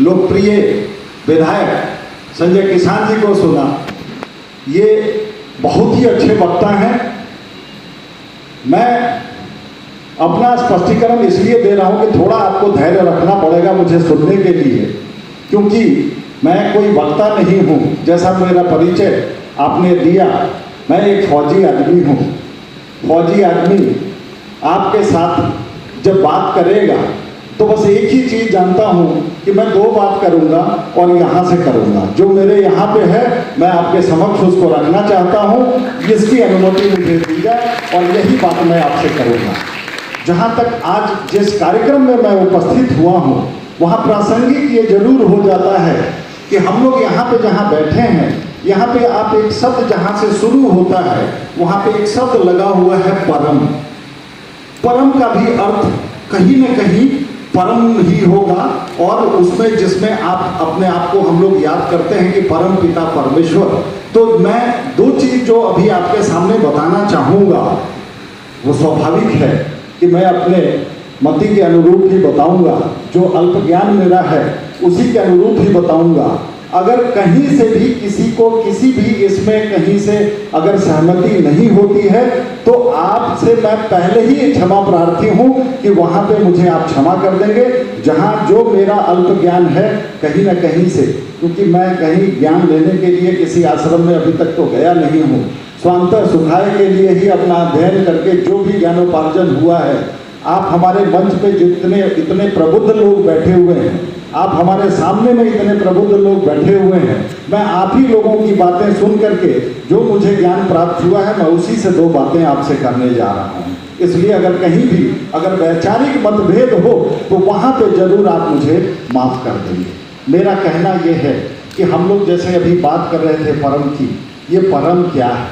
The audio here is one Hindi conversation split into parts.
लोकप्रिय विधायक संजय किसान जी को सुना। ये बहुत ही अच्छे वक्ता हैं। मैं अपना स्पष्टीकरण इसलिए दे रहा हूं कि थोड़ा आपको धैर्य रखना पड़ेगा मुझे सुनने के लिए, क्योंकि मैं कोई वक्ता नहीं हूं। जैसा मेरा परिचय आपने दिया, मैं एक फौजी आदमी हूं। फौजी आदमी आपके साथ जब बात करेगा तो बस एक ही चीज़ जानता हूं कि मैं दो बात करूंगा और यहाँ से करूंगा। जो मेरे यहाँ पे है मैं आपके समक्ष उसको रखना चाहता हूं। इसकी अनुमति मुझे दी जाए और यही बात मैं आपसे करूंगा। जहाँ तक आज जिस कार्यक्रम में मैं उपस्थित हुआ हूँ वहाँ प्रासंगिक ये जरूर हो जाता है कि हम लोग यहाँ पे जहाँ बैठे हैं, यहाँ पे आप एक शब्द जहाँ से शुरू होता है वहाँ पे एक शब्द लगा हुआ है परम। परम का भी अर्थ कहीं न कहीं परम ही होगा, और उसमें जिसमें आप अपने आप को हम लोग याद करते हैं कि परम पिता परमेश्वर। तो मैं दो चीज़ जो अभी आपके सामने बताना चाहूँगा वो स्वाभाविक है कि मैं अपने मति के अनुरूप ही बताऊंगा, जो अल्प ज्ञान मेरा है उसी के अनुरूप ही बताऊंगा। अगर कहीं से भी किसी को किसी भी इसमें कहीं से अगर सहमति नहीं होती है तो आपसे मैं पहले ही क्षमा प्रार्थी हूं कि वहां पे मुझे आप क्षमा कर देंगे। जहां जो मेरा अल्प ज्ञान है कहीं ना कहीं से, क्योंकि मैं कहीं ज्ञान लेने के लिए किसी आश्रम में अभी तक तो गया नहीं हूं, स्वांतः सुखाय के लिए ही अपना अध्ययन करके जो भी ज्ञानोपार्जन हुआ है। आप हमारे मंच पे जितने इतने प्रबुद्ध लोग बैठे हुए हैं, आप हमारे सामने में इतने प्रबुद्ध लोग बैठे हुए हैं, मैं आप ही लोगों की बातें सुन करके जो मुझे ज्ञान प्राप्त हुआ है मैं उसी से दो बातें आपसे करने जा रहा हूँ। इसलिए अगर कहीं भी अगर वैचारिक मतभेद हो तो वहाँ पे जरूर आप मुझे माफ़ कर देंगे। मेरा कहना ये है कि हम लोग जैसे अभी बात कर रहे थे परम की, ये परम क्या है?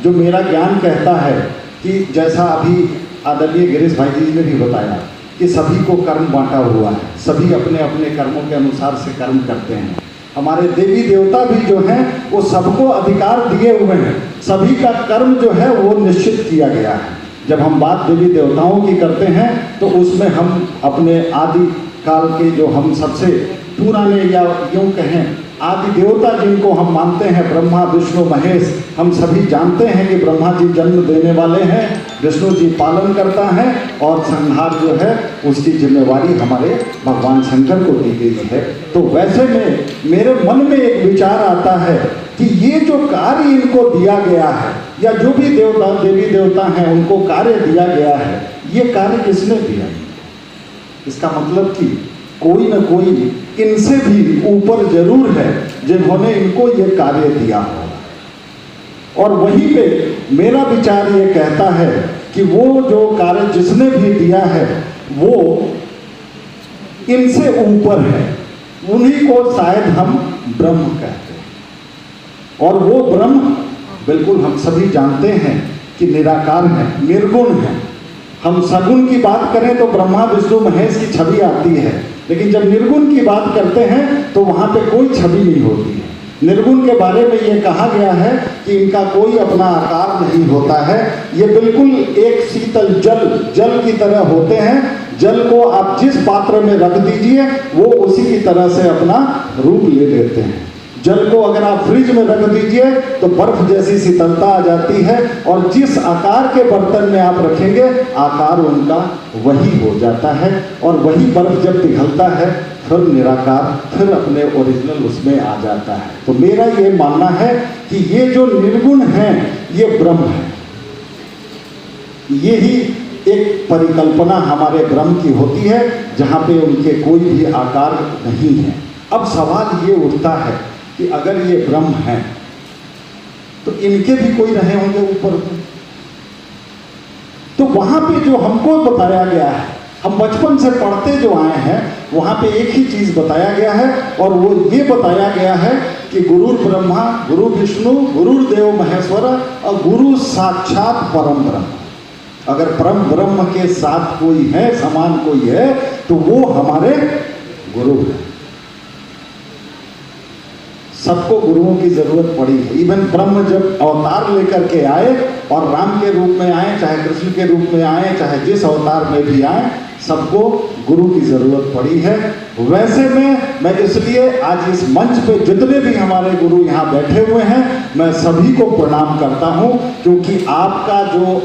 जो मेरा ज्ञान कहता है कि जैसा अभी आदरणीय गिरीश भाई जी ने भी बताया कि सभी को कर्म बांटा हुआ है, सभी अपने अपने कर्मों के अनुसार से कर्म करते हैं। हमारे देवी देवता भी जो हैं वो सबको अधिकार दिए हुए हैं, सभी का कर्म जो है वो निश्चित किया गया है। जब हम बात देवी देवताओं की करते हैं तो उसमें हम अपने आदि काल के जो हम सबसे पुराने या यूँ कहें आदि देवता जिनको हम मानते हैं, ब्रह्मा विष्णु महेश, हम सभी जानते हैं कि ब्रह्मा जी जन्म देने वाले हैं, विष्णु जी पालन करता है और संहार जो है उसकी जिम्मेवारी हमारे भगवान शंकर को दी गई है। तो वैसे में मेरे मन में एक विचार आता है कि ये जो कार्य इनको दिया गया है या जो भी देवता देवी देवता हैं उनको कार्य दिया गया है, ये कार्य किसने दिया? इसका मतलब कि कोई न कोई इनसे भी ऊपर जरूर है जिन्होंने इनको ये कार्य दिया होगा। और वहीं पे मेरा विचार ये कहता है कि वो जो कार्य जिसने भी दिया है वो इनसे ऊपर है, उन्हीं को शायद हम ब्रह्म कहते हैं। और वो ब्रह्म बिल्कुल हम सभी जानते हैं कि निराकार है, निर्गुण है। हम सगुण की बात करें तो ब्रह्मा विष्णु महेश की छवि आती है, लेकिन जब निर्गुण की बात करते हैं तो वहाँ पे कोई छवि नहीं होती है। निर्गुण के बारे में ये कहा गया है कि इनका कोई अपना आकार नहीं होता है, ये बिल्कुल एक शीतल जल की तरह होते हैं। जल को आप जिस पात्र में रख दीजिए वो उसी की तरह से अपना रूप ले लेते हैं। जल को अगर आप फ्रिज में रख दीजिए तो बर्फ जैसी शीतलता आ जाती है, और जिस आकार के बर्तन में आप रखेंगे आकार उनका वही हो जाता है। और वही बर्फ जब पिघलता है फिर निराकार फिर अपने ओरिजिनल उसमें आ जाता है। तो मेरा ये मानना है कि ये जो निर्गुण हैं ये ब्रह्म है। यही एक परिकल्पना हमारे ब्रह्म की होती है जहाँ पे उनके कोई भी आकार नहीं है। अब सवाल ये उठता है कि अगर ये ब्रह्म है तो इनके भी कोई रहे होंगे ऊपर। तो वहां पे जो हमको बताया गया है, हम बचपन से पढ़ते जो आए हैं वहां पे एक ही चीज बताया गया है, और वो ये बताया गया है कि गुरु ब्रह्मा गुरु विष्णु गुरुदेव महेश्वर और गुरु साक्षात परम ब्रह्म। अगर परम ब्रह्म के साथ कोई है, समान कोई है, तो वो हमारे गुरु है। सबको गुरुओं की जरूरत पड़ी है। इवन ब्रह्म जब अवतार लेकर के आए और राम के रूप में आए, चाहे कृष्ण के रूप में आए, चाहे जिस अवतार में भी आए, सबको गुरु की जरूरत पड़ी है। वैसे में मैं इसलिए आज इस मंच पे जितने भी हमारे गुरु यहाँ बैठे हुए हैं, मैं सभी को प्रणाम करता हूँ, क्योंकि आपका जो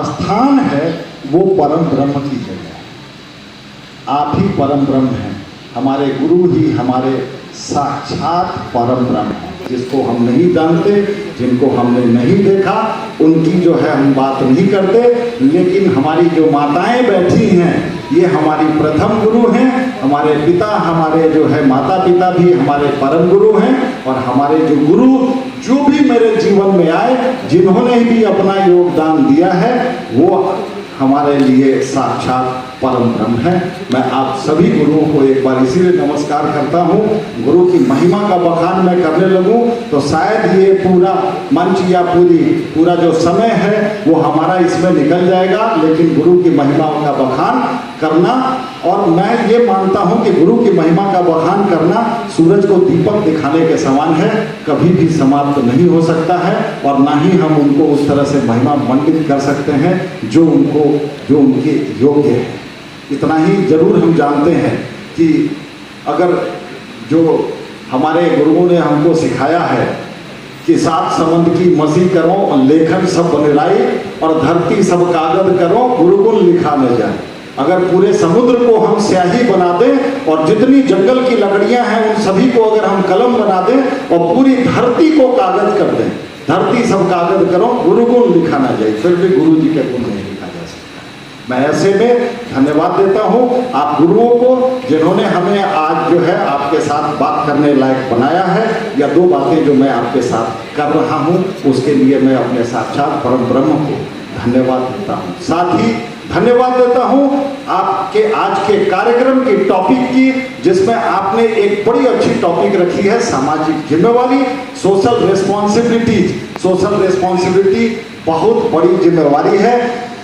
स्थान है वो परम ब्रह्म की जगह है। आप ही परम ब्रह्म हैं, हमारे गुरु ही हमारे साक्षात परम ब्रह्म है, जिसको हम नहीं जानते, जिनको हमने नहीं देखा, उनकी जो है हम बात नहीं करते। लेकिन हमारी जो माताएं बैठी हैं, ये हमारी प्रथम गुरु हैं। हमारे पिता, हमारे जो है माता पिता भी हमारे परम गुरु हैं। और हमारे जो गुरु जो भी मेरे जीवन में आए, जिन्होंने भी अपना योगदान दिया है, वो हमारे लिए साक्षात परम ब्रह्म है। मैं आप सभी गुरुओं को एक बार इसीलिए नमस्कार करता हूँ। गुरु की महिमा का बखान मैं करने लगूँ तो शायद ये पूरा मंच या पूरा जो समय है वो हमारा इसमें निकल जाएगा। लेकिन गुरु की महिमा का बखान करना, और मैं ये मानता हूँ कि गुरु की महिमा का बखान करना सूरज को दीपक दिखाने के समान है, कभी भी समाप्त नहीं हो सकता है। और ना ही हम उनको उस तरह से महिमा मंडित कर सकते हैं जो उनके योग्य है। इतना ही जरूर हम जानते हैं कि अगर जो हमारे गुरुओं ने हमको सिखाया है कि सात समंद की मसी करो और लेखन सब बनिराई, और धरती सब कागज करो गुरुकुल लिखा न जाए। अगर पूरे समुद्र को हम स्याही बना दें और जितनी जंगल की लकड़ियां हैं उन सभी को अगर हम कलम बना दें और पूरी धरती को कागज कर दें, धरती सब कागज करो गुरुकुल लिखा ना जाए, फिर भी गुरु जी के गुण नहीं लिखा जा सकता। मैं ऐसे में धन्यवाद देता हूँ आप गुरुओं को, जिन्होंने हमें आज जो है आपके साथ बात करने लायक बनाया है। या दो बातें जो मैं आपके साथ कर रहा हूँ, उसके लिए मैं अपने साक्षात परम ब्रह्म को धन्यवाद देता हूँ। साथ ही धन्यवाद देता हूँ आपके आज के कार्यक्रम की टॉपिक की, जिसमें आपने एक बड़ी अच्छी टॉपिक रखी है, सामाजिक जिम्मेवारी, सोशल रिस्पॉन्सिबिलिटीज। सोशल रिस्पॉन्सिबिलिटी बहुत बड़ी जिम्मेवारी है।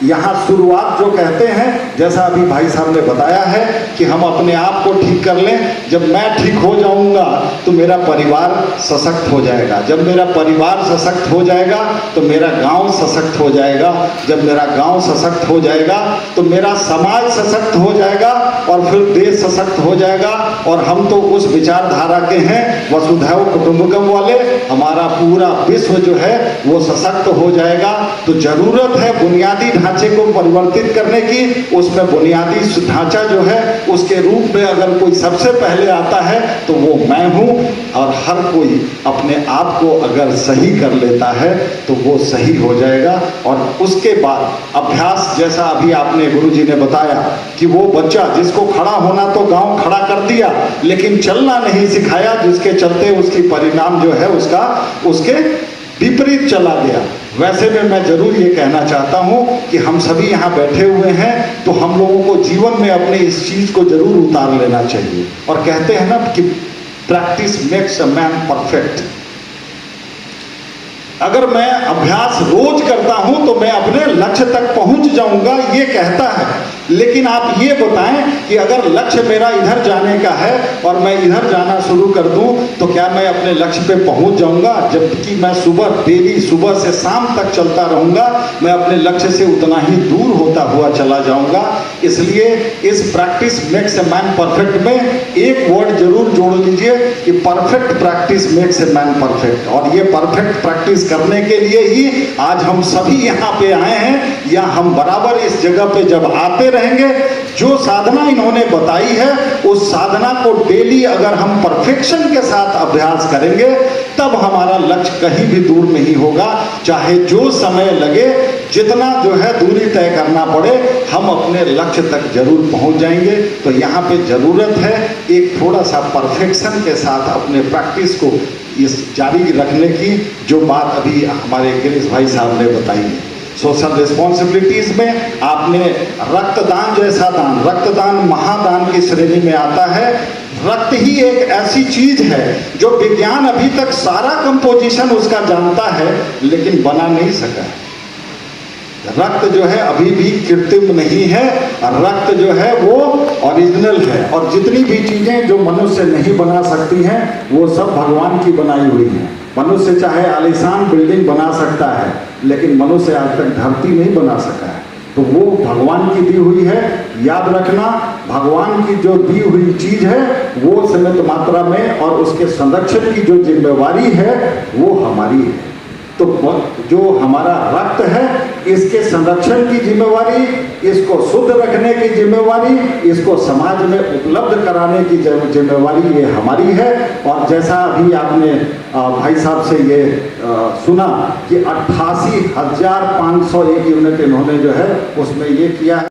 यहाँ शुरुआत जो कहते हैं, जैसा अभी भाई साहब ने बताया है कि हम अपने आप को ठीक कर लें। जब मैं ठीक हो जाऊंगा तो मेरा परिवार सशक्त हो जाएगा, जब मेरा परिवार सशक्त हो जाएगा तो मेरा गांव सशक्त हो जाएगा, जब मेरा गांव सशक्त हो जाएगा तो मेरा समाज सशक्त हो जाएगा, और फिर देश सशक्त हो जाएगा। और हम तो उस विचारधारा के हैं वसुधैव कुटुंबकम वाले, हमारा पूरा विश्व जो है वो सशक्त हो जाएगा। तो जरूरत है बुनियादी ढांचे को परिवर्तित करने की। उसमें बुनियादी ढांचा जो है उसके रूप में अगर कोई सबसे पहले आता है तो वो मैं हूँ। और हर कोई अपने आप को अगर सही कर लेता है तो वो सही हो जाएगा। और उसके बाद अभ्यास, जैसा अभी आपने गुरुजी ने बताया कि वो बच्चा जिसको खड़ा होना तो गांव खड़ा कर दिया, लेकिन चलना नहीं सिखाया, जिसके चलते उसकी परिणाम जो है उसके विपरीत चला गया। वैसे में मैं जरूर ये कहना चाहता हूँ कि हम सभी यहाँ बैठे हुए हैं तो हम लोगों को जीवन में अपने इस चीज को जरूर उतार लेना चाहिए। और कहते हैं ना कि practice makes a man perfect. अगर मैं अभ्यास रोज करता हूं तो मैं अपने लक्ष्य तक पहुंच जाऊंगा, ये कहता है। लेकिन आप ये बताएं कि अगर लक्ष्य मेरा इधर जाने का है और मैं इधर जाना शुरू कर दूं तो क्या मैं अपने लक्ष्य पे पहुंच जाऊंगा? जबकि मैं डेली सुबह से शाम तक चलता रहूंगा, मैं अपने लक्ष्य से उतना ही दूर होता हुआ चला जाऊंगा। इसलिए इस practice makes a man perfect में एक वर्ड जरूर जोड़ लीजिए कि perfect practice makes a man perfect. और ये परफेक्ट प्रैक्टिस करने के लिए ही आज हम सभी यहाँ पे आए हैं, या हम बराबर इस जगह पे जब आते रहेंगे, जो साधना इन्होंने बताई है उस साधना को डेली अगर हम परफेक्शन के साथ अभ्यास करेंगे तब हमारा लक्ष्य कहीं भी दूर नहीं होगा। चाहे जो समय लगे, जितना जो है दूरी तय करना पड़े, हम अपने लक्ष्य तक जरूर पहुंच जाएंगे। तो यहाँ पे जरूरत है एक थोड़ा सा परफेक्शन के साथ अपने प्रैक्टिस को इस जारी रखने की, जो बात अभी हमारे गिरीश भाई साहब ने बताई है। सोशल रिस्पॉन्सिबिलिटीज में आपने रक्तदान जैसा दान, रक्तदान महादान की श्रेणी में आता है। रक्त ही एक ऐसी चीज है जो विज्ञान अभी तक सारा कंपोजिशन उसका जानता है लेकिन बना नहीं सका है। रक्त जो है अभी भी कृत्रिम नहीं है, रक्त जो है वो ओरिजिनल है। और जितनी भी चीजें जो मनुष्य नहीं बना सकती हैं वो सब भगवान की बनाई हुई हैं। मनुष्य चाहे आलीशान बिल्डिंग बना सकता है, लेकिन मनुष्य आज तक धरती नहीं बना सका है, तो वो भगवान की दी हुई है। याद रखना, भगवान की जो दी हुई चीज है वो सीमित मात्रा में, और उसके संरक्षण की जो जिम्मेवारी है वो हमारी है। तो जो हमारा रक्त है इसके संरक्षण की जिम्मेवारी, इसको शुद्ध रखने की जिम्मेवारी, इसको समाज में उपलब्ध कराने की जिम्मेवारी ये हमारी है। और जैसा अभी आपने भाई साहब से ये सुना कि 88,501 यूनिट इन्होंने जो है उसमें ये किया है।